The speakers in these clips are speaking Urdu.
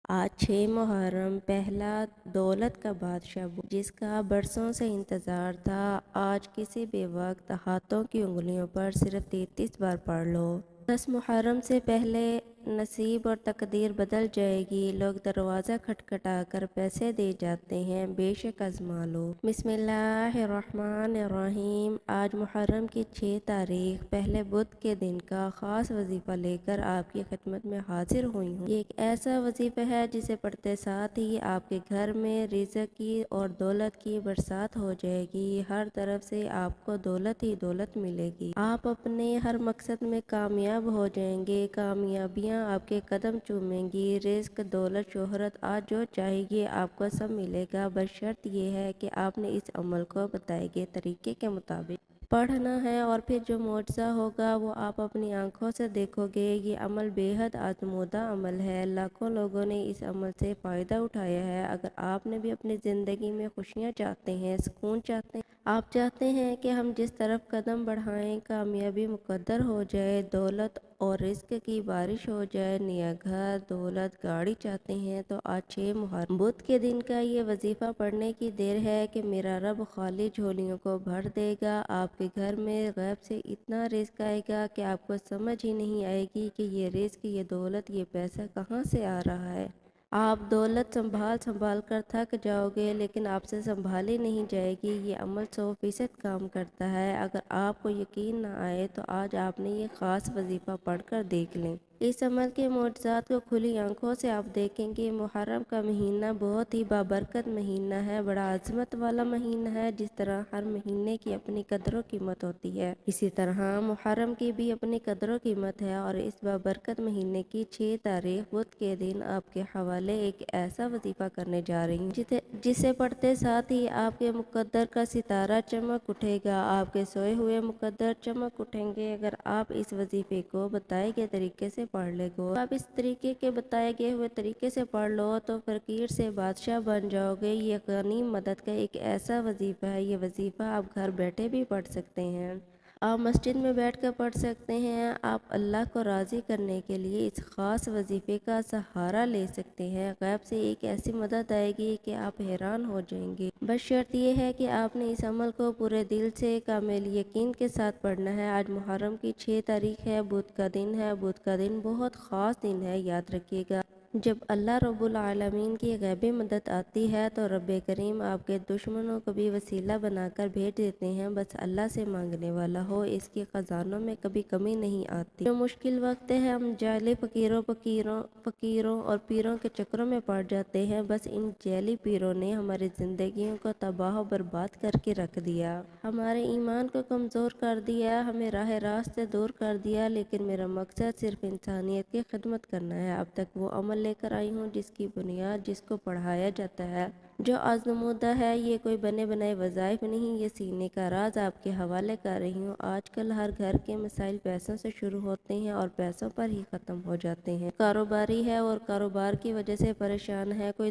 آج 6 محرم، پہلا دولت کا بادشاہ جس کا برسوں سے انتظار تھا، آج کسی بھی وقت ہاتھوں کی انگلیوں پر صرف 33 بار پڑھ لو۔ 10 محرم سے پہلے نصیب اور تقدیر بدل جائے گی۔ لوگ دروازہ کھٹکھٹا کر پیسے دے جاتے ہیں، بے شک آزما لو۔ بسم اللہ الرحمن الرحیم۔ آج محرم کی 6 تاریخ پہلے بدھ کے دن کا خاص وظیفہ لے کر آپ کی خدمت میں حاضر ہوئی ہوں۔ یہ ایک ایسا وظیفہ ہے جسے پڑھتے ساتھ ہی آپ کے گھر میں رزق کی اور دولت کی برسات ہو جائے گی۔ ہر طرف سے آپ کو دولت ہی دولت ملے گی۔ آپ اپنے ہر مقصد میں کامیاب ہو جائیں گے۔ کامیابیاں آپ کے قدم چومیں گی۔ رزق، دولت، شہرت، آج جو چاہیے گے آپ کو سب ملے گا، بس شرط یہ ہے کہ آپ نے اس عمل کو بتائے گئے طریقے کے مطابق پڑھنا ہے، اور پھر جو معجزہ ہوگا وہ آپ اپنی آنکھوں سے دیکھو گے۔ یہ عمل بے حد آزمودہ عمل ہے۔ لاکھوں لوگوں نے اس عمل سے فائدہ اٹھایا ہے۔ اگر آپ نے بھی اپنی زندگی میں خوشیاں چاہتے ہیں، سکون چاہتے ہیں، آپ چاہتے ہیں کہ ہم جس طرف قدم بڑھائیں کامیابی مقدر ہو جائے، دولت اور رزق کی بارش ہو جائے، نیا گھر، دولت، گاڑی چاہتے ہیں، تو آج 6 محرم بدھ کے دن کا یہ وظیفہ پڑھنے کی دیر ہے کہ میرا رب خالی جھولیوں کو بھر دے گا۔ آپ کے گھر میں غیب سے اتنا رزق آئے گا کہ آپ کو سمجھ ہی نہیں آئے گی کہ یہ رزق، یہ دولت، یہ پیسہ کہاں سے آ رہا ہے۔ آپ دولت سنبھال کر تھک جاؤ گے، لیکن آپ سے سنبھالی نہیں جائے گی۔ یہ عمل 100% کام کرتا ہے۔ اگر آپ کو یقین نہ آئے تو آج آپ نے یہ خاص وظیفہ پڑھ کر دیکھ لیں۔ اس عمل کے معجزات کو کھلی آنکھوں سے آپ دیکھیں گے۔ محرم کا مہینہ بہت ہی بابرکت مہینہ ہے، بڑا عظمت والا مہینہ ہے۔ جس طرح ہر مہینے کی اپنی قدر و قیمت ہوتی ہے، اسی طرح محرم کی بھی اپنی قدر و قیمت ہے، اور اس بابرکت مہینے کی 6 تاریخ بدھ کے دن آپ کے حوالے ایک ایسا وظیفہ کرنے جا رہی ہوں جسے پڑھتے ساتھ ہی آپ کے مقدر کا ستارہ چمک اٹھے گا، آپ کے سوئے ہوئے مقدر چمک اٹھیں گے۔ اگر آپ اس وظیفے کو بتائے گئے طریقے سے پڑھ لے گو، آپ اس طریقے کے بتائے گئے ہوئے طریقے سے پڑھ لو تو فقیر سے بادشاہ بن جاؤ گے۔ یہ غنی مدد کا ایک ایسا وظیفہ ہے۔ یہ وظیفہ آپ گھر بیٹھے بھی پڑھ سکتے ہیں، آپ مسجد میں بیٹھ کر پڑھ سکتے ہیں، آپ اللہ کو راضی کرنے کے لیے اس خاص وظیفے کا سہارا لے سکتے ہیں۔ غیب سے ایک ایسی مدد آئے گی کہ آپ حیران ہو جائیں گے، بس شرط یہ ہے کہ آپ نے اس عمل کو پورے دل سے کامل یقین کے ساتھ پڑھنا ہے۔ آج محرم کی 6 تاریخ ہے، بدھ کا دن ہے۔ بدھ کا دن بہت خاص دن ہے، یاد رکھیے گا۔ جب اللہ رب العالمین کی غیبی مدد آتی ہے تو رب کریم آپ کے دشمنوں کو بھی وسیلہ بنا کر بھیج دیتے ہیں۔ بس اللہ سے مانگنے والا ہو، اس کے خزانوں میں کبھی کمی نہیں آتی۔ جو مشکل وقت ہے، ہم جعلی فقیروں اور پیروں کے چکروں میں پڑ جاتے ہیں۔ بس ان جعلی پیروں نے ہماری زندگیوں کو تباہ و برباد کر کے رکھ دیا، ہمارے ایمان کو کمزور کر دیا، ہمیں راہ راست سے دور کر دیا۔ لیکن میرا مقصد صرف انسانیت کی خدمت کرنا ہے۔ اب تک وہ عمل لے کر آئی ہوں جس کی بنیاد، جس کو پڑھایا جاتا ہے، جو آزمودہ ہے۔ یہ کوئی بنے بنائے وظائف نہیں، یہ سینے کا راز آپ کے حوالے کر رہی ہوں۔ آج کل ہر گھر کے مسائل پیسوں سے شروع ہوتے ہیں اور پیسوں پر ہی ختم ہو جاتے ہیں۔ کاروباری ہے اور کاروبار کی وجہ سے پریشان ہے، کوئی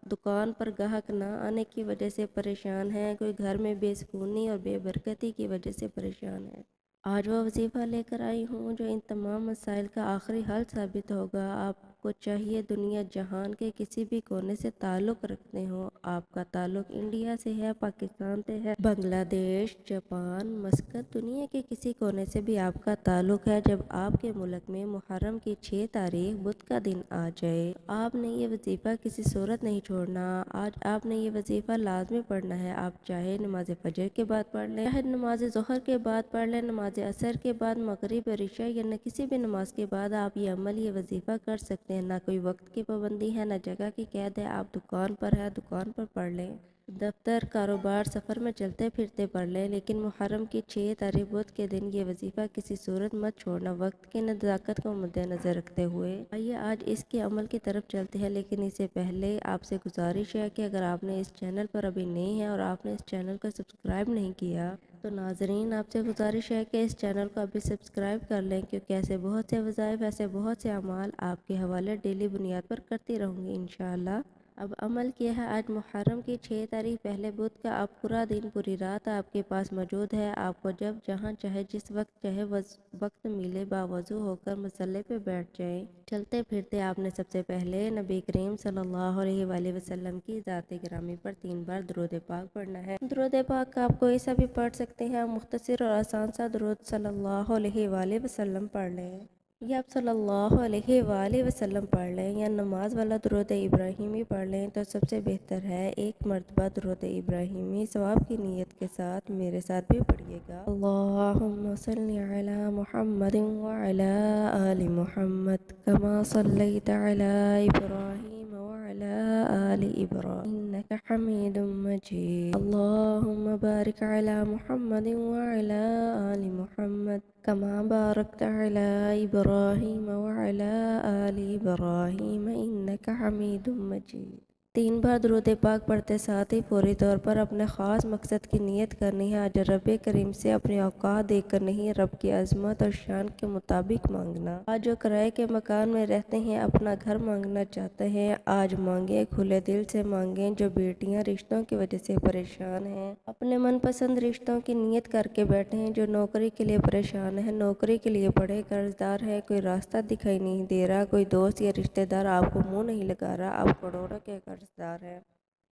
دکان پر گاہک نہ آنے کی وجہ سے پریشان ہے، کوئی گھر میں بے سکونی اور بے برکتی کی وجہ سے پریشان ہے۔ آج وہ وظیفہ لے کر آئی ہوں جو ان تمام مسائل کا آخری حل ثابت ہوگا۔ آپ کو چاہیے دنیا جہان کے کسی بھی کونے سے تعلق رکھتے ہوں، آپ کا تعلق انڈیا سے ہے، پاکستان سے ہے، بنگلہ دیش، جاپان، مسقط، دنیا کے کسی کونے سے بھی آپ کا تعلق ہے۔ جب آپ کے ملک میں محرم کی 6 تاریخ بدھ کا دن آ جائے، آپ نے یہ وظیفہ کسی صورت نہیں چھوڑنا۔ آج آپ نے یہ وظیفہ لازمی پڑھنا ہے۔ آپ چاہے نماز فجر کے بعد پڑھ لیں، چاہے نماز ظہر کے بعد پڑھ لیں، نماز عصر کے بعد، مغرب اور عشاء یا نہ کسی بھی نماز کے بعد آپ یہ عمل، یہ وظیفہ کر سکتے ہیں۔ نہ کوئی وقت کی پابندی ہے، نہ جگہ کی قید ہے۔ آپ دکان پر ہیں، دکان پر پڑھ لیں، دفتر، کاروبار، سفر میں چلتے پھرتے پڑھ لیں، لیکن محرم کی 6 تاریخ بدھ کے دن یہ وظیفہ کسی صورت مت چھوڑنا، وقت کی نزاکت کو مد نظر رکھتے ہوئے۔ آئیے آج اس کے عمل کی طرف چلتے ہیں، لیکن اس سے پہلے آپ سے گزارش ہے کہ اگر آپ نے اس چینل پر ابھی نئے ہیں اور آپ نے اس چینل کو سبسکرائب نہیں کیا تو ناظرین آپ سے گزارش ہے کہ اس چینل کو ابھی سبسکرائب کر لیں، کیونکہ ایسے بہت سے وظائف، ایسے بہت سے اعمال آپ کے حوالے ڈیلی بنیاد پر کرتی رہوں گی انشاءاللہ۔ اب عمل کیا ہے۔ آج محرم کی 6 تاریخ پہلے بدھ کا اب پورا دن پوری رات آپ کے پاس موجود ہے۔ آپ کو جب جہاں چاہے جس وقت چاہے وقت ملے باوضو ہو کر مصلی پہ بیٹھ جائیں۔ چلتے پھرتے آپ نے سب سے پہلے نبی کریم صلی اللہ علیہ وآلہ وسلم کی ذات گرامی پر 3 بار درود پاک پڑھنا ہے۔ درود پاک کا آپ کوئی سا بھی پڑھ سکتے ہیں۔ مختصر اور آسان سا درود صلی اللہ علیہ وآلہ وسلم پڑھ لیں، یا آپ صلی اللہ علیہ وآلہ وسلم پڑھ لیں، یا نماز والا درود ابراہیمی پڑھ لیں تو سب سے بہتر ہے۔ ایک مرتبہ درود ابراہیمی ثواب کی نیت کے ساتھ میرے ساتھ بھی پڑھیے گا۔ اللہم صلی علی محمد وعلی آل محمد کما صلیت علی ابراہیم وعلی آل ابراہیم انک حمید مجید۔ اللہم بارک علی محمد وعلی آل محمد کما بارکت علی ابراہیم وعلی آل ابراہیم انک حمید مجید۔ 3 بار درود پاک پڑھتے ساتھ ہی فوری طور پر اپنے خاص مقصد کی نیت کرنی ہے۔ آج رب کریم سے اپنے اوقات دیکھ کر نہیں، رب کی عظمت اور شان کے مطابق مانگنا۔ آج جو کرائے کے مکان میں رہتے ہیں اپنا گھر مانگنا چاہتے ہیں، آج مانگیں، کھلے دل سے مانگیں۔ جو بیٹیاں رشتوں کی وجہ سے پریشان ہیں اپنے من پسند رشتوں کی نیت کر کے بیٹھے ہیں۔ جو نوکری کے لیے پریشان ہیں، نوکری کے لیے بڑے قرض دار ہیں، کوئی راستہ دکھائی نہیں دے رہا، کوئی دوست یا رشتہ دار آپ کو منہ نہیں لگا رہا، آپ کروڑوں کے قرض دار ہیں،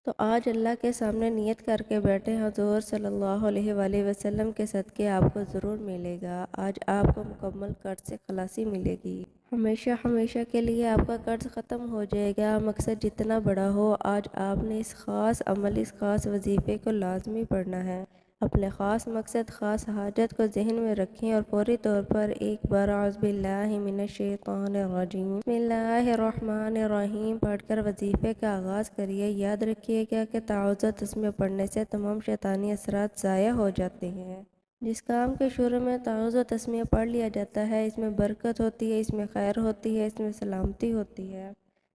تو آج اللہ کے سامنے نیت کر کے بیٹھے ہیں۔ حضور صلی اللہ علیہ وآلہ وسلم کے صدقے آپ کو ضرور ملے گا۔ آج آپ کو مکمل قرض سے خلاصی ملے گی۔ ہمیشہ ہمیشہ کے لیے آپ کا قرض ختم ہو جائے گا۔ مقصد جتنا بڑا ہو، آج آپ نے اس خاص عمل، اس خاص وظیفے کو لازمی پڑھنا ہے۔ اپنے خاص مقصد، خاص حاجت کو ذہن میں رکھیں اور فوری طور پر ایک بار اعوذ باللہ من الشیطان الرجیم بسم اللہ الرحمن الرحیم پڑھ کر وظیفے کا آغاز کریے۔ یاد رکھیے گا کہ تعوذ و تسمیہ پڑھنے سے تمام شیطانی اثرات ضائع ہو جاتے ہیں۔ جس کام کے شروع میں تعوذ و تسمیہ پڑھ لیا جاتا ہے، اس میں برکت ہوتی ہے، اس میں خیر ہوتی ہے، اس میں سلامتی ہوتی ہے۔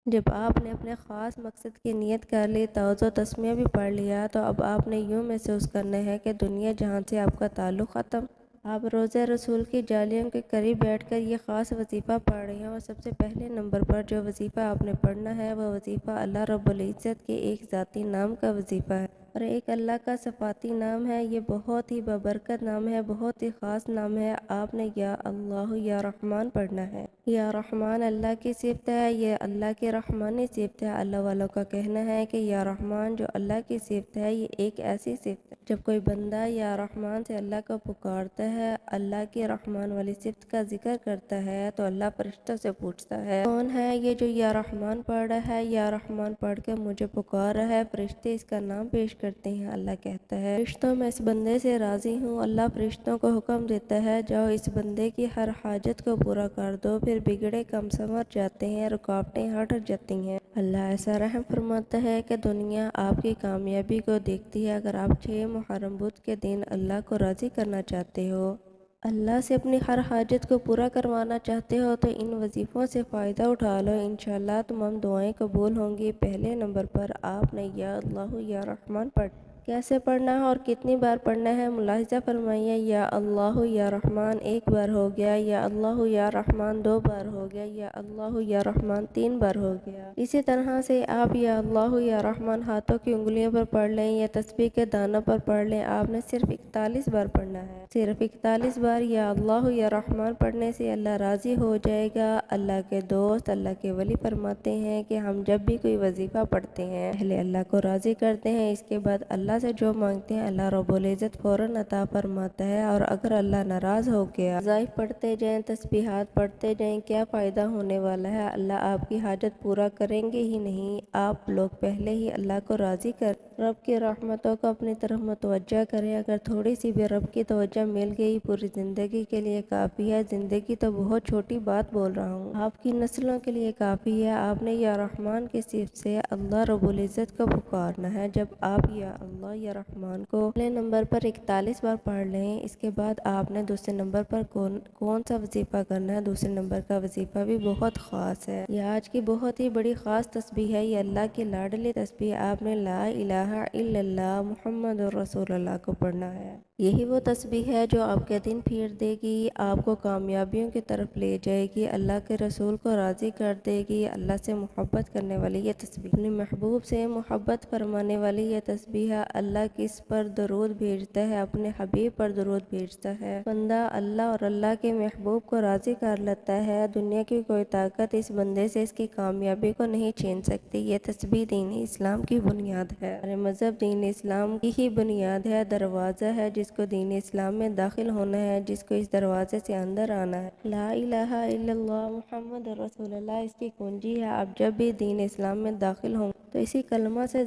جب آپ نے اپنے خاص مقصد کی نیت کر لی، تعوذ و تسمیہ بھی پڑھ لیا، تو اب آپ نے یوں محسوس کرنا ہے کہ دنیا جہاں سے آپ کا تعلق ختم۔ آپ روضہ رسول کی جالیوں کے قریب بیٹھ کر یہ خاص وظیفہ پڑھ رہے ہیں، اور سب سے پہلے نمبر پر جو وظیفہ آپ نے پڑھنا ہے وہ وظیفہ اللہ رب العزت کے ایک ذاتی نام کا وظیفہ ہے، اور ایک اللہ کا صفاتی نام ہے۔ یہ بہت ہی بابرکت نام ہے، بہت ہی خاص نام ہے۔ آپ نے یا اللہ یا رحمان پڑھنا ہے۔ یا رحمان اللہ کی صفت ہے، یہ اللہ کی رحمانی صفت ہے۔ اللہ والوں کا کہنا ہے کہ یا رحمان جو اللہ کی صفت ہے، یہ ایک ایسی صفت ہے جب کوئی بندہ یا رحمان سے اللہ کو پکارتا ہے، اللہ کی رحمان والی صفت کا ذکر کرتا ہے، تو اللہ فرشتوں سے پوچھتا ہے کون ہے یہ جو یا رحمان پڑھ رہا ہے، یا رحمان پڑھ کے مجھے پکار رہا ہے۔ فرشتے اس کا نام پیش کرتے ہیں۔ اللہ کہتا ہے فرشتوں میں اس بندے سے راضی ہوں۔ اللہ فرشتوں کو حکم دیتا ہے جاؤ اس بندے کی ہر حاجت کو پورا کر دو۔ پھر بگڑے کم سنور جاتے ہیں، رکاوٹیں ہٹ جاتی ہیں۔ اللہ ایسا رحم فرماتا ہے کہ دنیا آپ کی کامیابی کو دیکھتی ہے۔ اگر آپ 6 محرم بدھ کے دن اللہ کو راضی کرنا چاہتے ہو، اللہ سے اپنی ہر حاجت کو پورا کروانا چاہتے ہو، تو ان وظیفوں سے فائدہ اٹھا لو۔ انشاءاللہ تمام دعائیں قبول ہوں گی۔ پہلے نمبر پر آپ نے یا اللہ یا رحمان پڑھ کیسے پڑھنا ہے اور کتنی بار پڑھنا ہے ملاحظہ فرمائیے۔ یا اللہ یا رحمان 1 بار ہو گیا، یا اللہ یا رحمان 2 بار ہو گیا، یا اللہ یا رحمان 3 بار ہو گیا۔ اسی طرح سے آپ یا اللہ یا رحمان ہاتھوں کی انگلیوں پر پڑھ لیں یا تسبیح کے دانوں پر پڑھ لیں۔ آپ نے صرف 41 بار پڑھنا ہے۔ صرف 41 بار یا اللہ یا رحمان پڑھنے سے اللہ راضی ہو جائے گا۔ اللہ کے دوست، اللہ کے ولی فرماتے ہیں کہ ہم جب بھی کوئی وظیفہ پڑھتے ہیں، پہلے اللہ کو راضی کرتے ہیں، اس کے بعد اللہ سے جو مانگتے ہیں اللہ رب العزت فوراً عطا فرماتا ہے۔ اور اگر اللہ ناراض ہو گیا، وظائف پڑھتے جائیں، تسبیحات پڑھتے جائیں، کیا فائدہ ہونے والا ہے؟ اللہ آپ کی حاجت پورا کریں گے ہی نہیں، آپ لوگ پہلے ہی اللہ کو راضی کر رب کی رحمتوں کو اپنی طرف متوجہ کریں۔ اگر تھوڑی سی بھی رب کی توجہ مل گئی، پوری زندگی کے لیے کافی ہے۔ زندگی تو بہت چھوٹی بات بول رہا ہوں، آپ کی نسلوں کے لیے کافی ہے۔ آپ نے یا رحمان کی صفت سے اللہ رب العزت کو پکارنا ہے۔ جب آپ یا اللہ یا رحمان کو پہلے نمبر پر 41 بار پڑھ لیں، اس کے بعد آپ نے دوسرے نمبر پر کون سا وظیفہ کرنا ہے؟ دوسرے نمبر کا وظیفہ بھی بہت خاص ہے، یہ آج کی بہت ہی بڑی خاص تسبیح ہے۔ یہ اللہ کی لاڈلی تسبیح، آپ نے لا الہ الا اللہ محمد رسول اللہ کو پڑھنا ہے۔ یہی وہ تسبیح ہے جو آپ کے دن پھیر دے گی، آپ کو کامیابیوں کی طرف لے جائے گی، اللہ کے رسول کو راضی کر دے گی۔ اللہ سے محبت کرنے والی یہ تسبیح، اپنے محبوب سے محبت فرمانے والی یہ تسبیح ہے۔ اللہ کس پر درود بھیجتا ہے؟ اپنے حبیب پر درود بھیجتا ہے۔ بندہ اللہ اور اللہ کے محبوب کو راضی کر لیتا ہے، دنیا کی کوئی طاقت اس بندے سے اس کی کامیابی کو نہیں چھین سکتی۔ یہ تسبیح دین اسلام کی بنیاد ہے۔ ہمارے مذہب دین اسلام کی ہی بنیاد ہے، دروازہ ہے جس کو دین اسلام میں داخل ہونا ہے، جس کو اس دروازے سے اندر آنا ہے۔ لا الہ الا اللہ محمد رسول اللہ اس کی کنجی ہے۔ آپ جب بھی دین اسلام میں داخل ہوں تو اسی کلمہ سے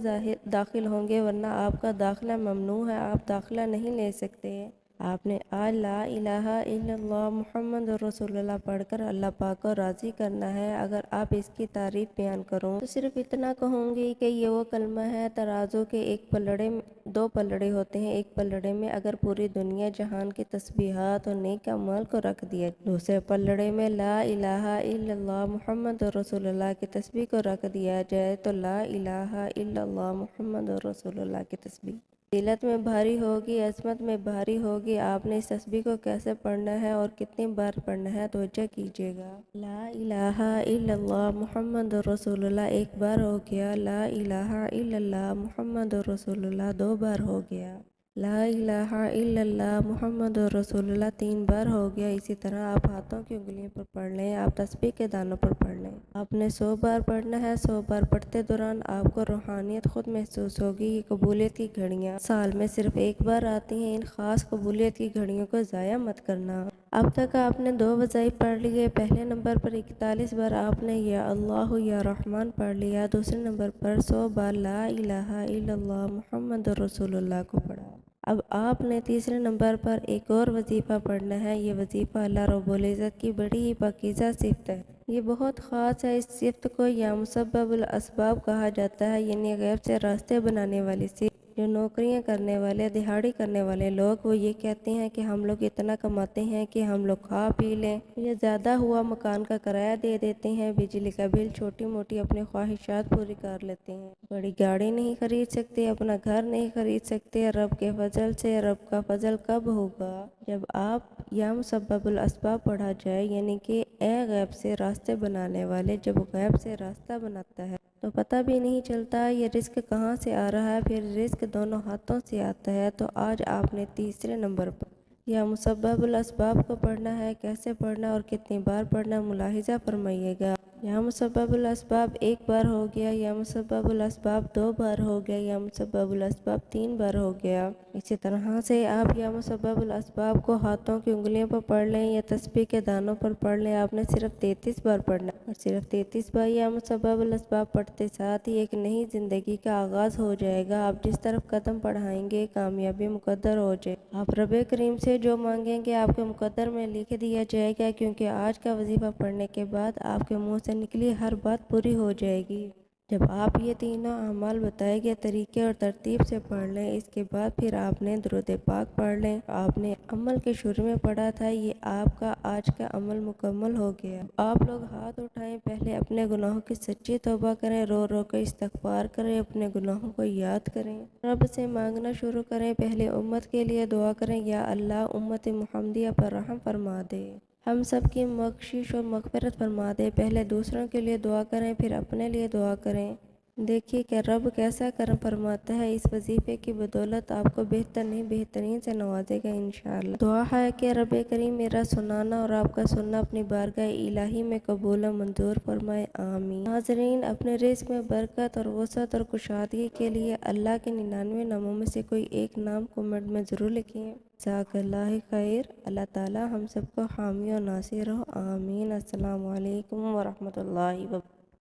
داخل ہوں گے، ورنہ آپ کا داخلہ ممنوع ہے، آپ داخلہ نہیں لے سکتے۔ آپ نے آج لا الہ الا اللہ محمد رسول اللہ پڑھ کر اللہ پاک کو راضی کرنا ہے۔ اگر آپ اس کی تعریف بیان کروں تو صرف اتنا کہوں گی کہ یہ وہ کلمہ ہے، ترازو کے ایک پلڑے میں دو پلڑے ہوتے ہیں، ایک پلڑے میں اگر پوری دنیا جہان کی تسبیحات اور نیک اعمال کو رکھ دیا، دوسرے پلڑے میں لا الہ الا اللہ محمد رسول اللہ کی تسبیح کو رکھ دیا جائے تو لا الہ الا اللہ محمد رسول اللہ کی تسبیح دلت میں بھاری ہوگی، عظمت میں بھاری ہوگی۔ آپ نے اس تسبیح کو کیسے پڑھنا ہے اور کتنی بار پڑھنا ہے توجہ کیجیے گا۔ لا الہ الا اللہ محمد رسول اللہ ایک بار ہو گیا، لا الہ الا اللہ محمد رسول اللہ دو بار ہو گیا، لا الہ الا اللہ محمد رسول اللہ تین بار ہو گیا۔ اسی طرح آپ ہاتھوں کی انگلیوں پر پڑھ لیں، آپ تسبیح کے دانوں پر پڑھ لیں۔ آپ نے 100 بار پڑھنا ہے، 100 بار پڑھتے دوران آپ کو روحانیت خود محسوس ہوگی۔ یہ قبولیت کی گھڑیاں سال میں صرف ایک بار آتی ہیں، ان خاص قبولیت کی گھڑیوں کو ضائع مت کرنا۔ اب تک آپ نے 2 وظائف پڑھ لیے۔ پہلے نمبر پر 41 بار آپ نے یا اللہ یا رحمان پڑھ لیا، دوسرے نمبر پر 100 بار لا الہ الا اللہ محمد رسول اللہ کو پڑھا۔ اب آپ نے تیسرے نمبر پر ایک اور وظیفہ پڑھنا ہے۔ یہ وظیفہ اللہ رب العزت کی بڑی ہی پاکیزہ صفت ہے، یہ بہت خاص ہے۔ اس صفت کو یا مسبب الاسباب کہا جاتا ہے، یعنی غیب سے راستے بنانے والی صفت۔ جو نوکریاں کرنے والے، دہاڑی کرنے والے لوگ وہ یہ کہتے ہیں کہ ہم لوگ اتنا کماتے ہیں کہ ہم لوگ کھا پی لیں، یا زیادہ ہوا مکان کا کرایہ دے دیتے ہیں، بجلی کا بل، چھوٹی موٹی اپنی خواہشات پوری کر لیتے ہیں، بڑی گاڑی نہیں خرید سکتے، اپنا گھر نہیں خرید سکتے۔ رب کے فضل سے رب کا فضل کب ہوگا؟ جب آپ یا مسبب الاسباب پڑھا جائے، یعنی کہ اے غیب سے راستے بنانے والے، جب غیب سے راستہ بناتا ہے تو پتہ بھی نہیں چلتا یہ رزق کہاں سے آ رہا ہے، پھر رزق دونوں ہاتھوں سے آتا ہے۔ تو آج آپ نے تیسرے نمبر پر یا مسبب الاسباب کو پڑھنا ہے۔ کیسے پڑھنا اور کتنی بار پڑھنا ملاحظہ فرمائیے گا۔ یا مسبب الاسباب ایک بار ہو گیا، یا مسبب الاسباب 2 بار ہو گیا، یا مسبب الاسباب 3 بار ہو گیا۔ اسی طرح سے آپ یا مسبب الاسباب کو ہاتھوں کی انگلیوں پر پڑھ لیں یا تسبیح کے دانوں پر پڑھ لیں۔ آپ نے صرف 33 بار پڑھنا ہے، اور صرف 33 بار یا مسبب الاسباب پڑھتے ساتھ ہی ایک نئی زندگی کا آغاز ہو جائے گا۔ آپ جس طرف قدم بڑھائیں گے کامیابی مقدر ہو جائے۔ آپ رب کریم سے جو مانگیں گے آپ کے مقدر میں لکھ دیا جائے گا، کیونکہ آج کا وظیفہ پڑھنے کے بعد آپ کے منہ سے نکلی ہر بات پوری ہو جائے گی۔ جب آپ یہ تینوں اعمال بتائے گئے طریقے اور ترتیب سے پڑھ لیں، اس کے بعد پھر آپ نے درود پاک پڑھ لیں۔ آپ نے عمل کے شروع میں پڑھا تھا، یہ آپ کا آج کا عمل مکمل ہو گیا۔ آپ لوگ ہاتھ اٹھائیں، پہلے اپنے گناہوں کی سچی توبہ کریں، رو رو کے استغفار کریں، اپنے گناہوں کو یاد کریں، رب سے مانگنا شروع کریں۔ پہلے امت کے لیے دعا کریں، یا اللہ امت محمدیہ پر رحم فرما دے، ہم سب کی بخشش و مغفرت فرما دے۔ پہلے دوسروں کے لیے دعا کریں، پھر اپنے لیے دعا کریں۔ دیکھیے کہ رب کیسا کرم فرماتا ہے۔ اس وظیفے کی بدولت آپ کو بہتر نہیں بہترین سے نوازے گا انشاءاللہ۔ دعا ہے کہ رب کریم میرا سنانا اور آپ کا سننا اپنی بارگاہ الہی میں قبول و منظور فرمائے، آمین۔ ناظرین، اپنے رزق میں برکت اور وسعت اور کشادگی کے لیے اللہ کے 99 ناموں میں سے کوئی ایک نام کمنٹ میں ضرور لکھیں۔ جزاک اللہ خیر۔ اللہ تعالی ہم سب کو حامی و ناصر ہو، آمین۔ السلام علیکم ورحمۃ اللہ وبرکاتہ۔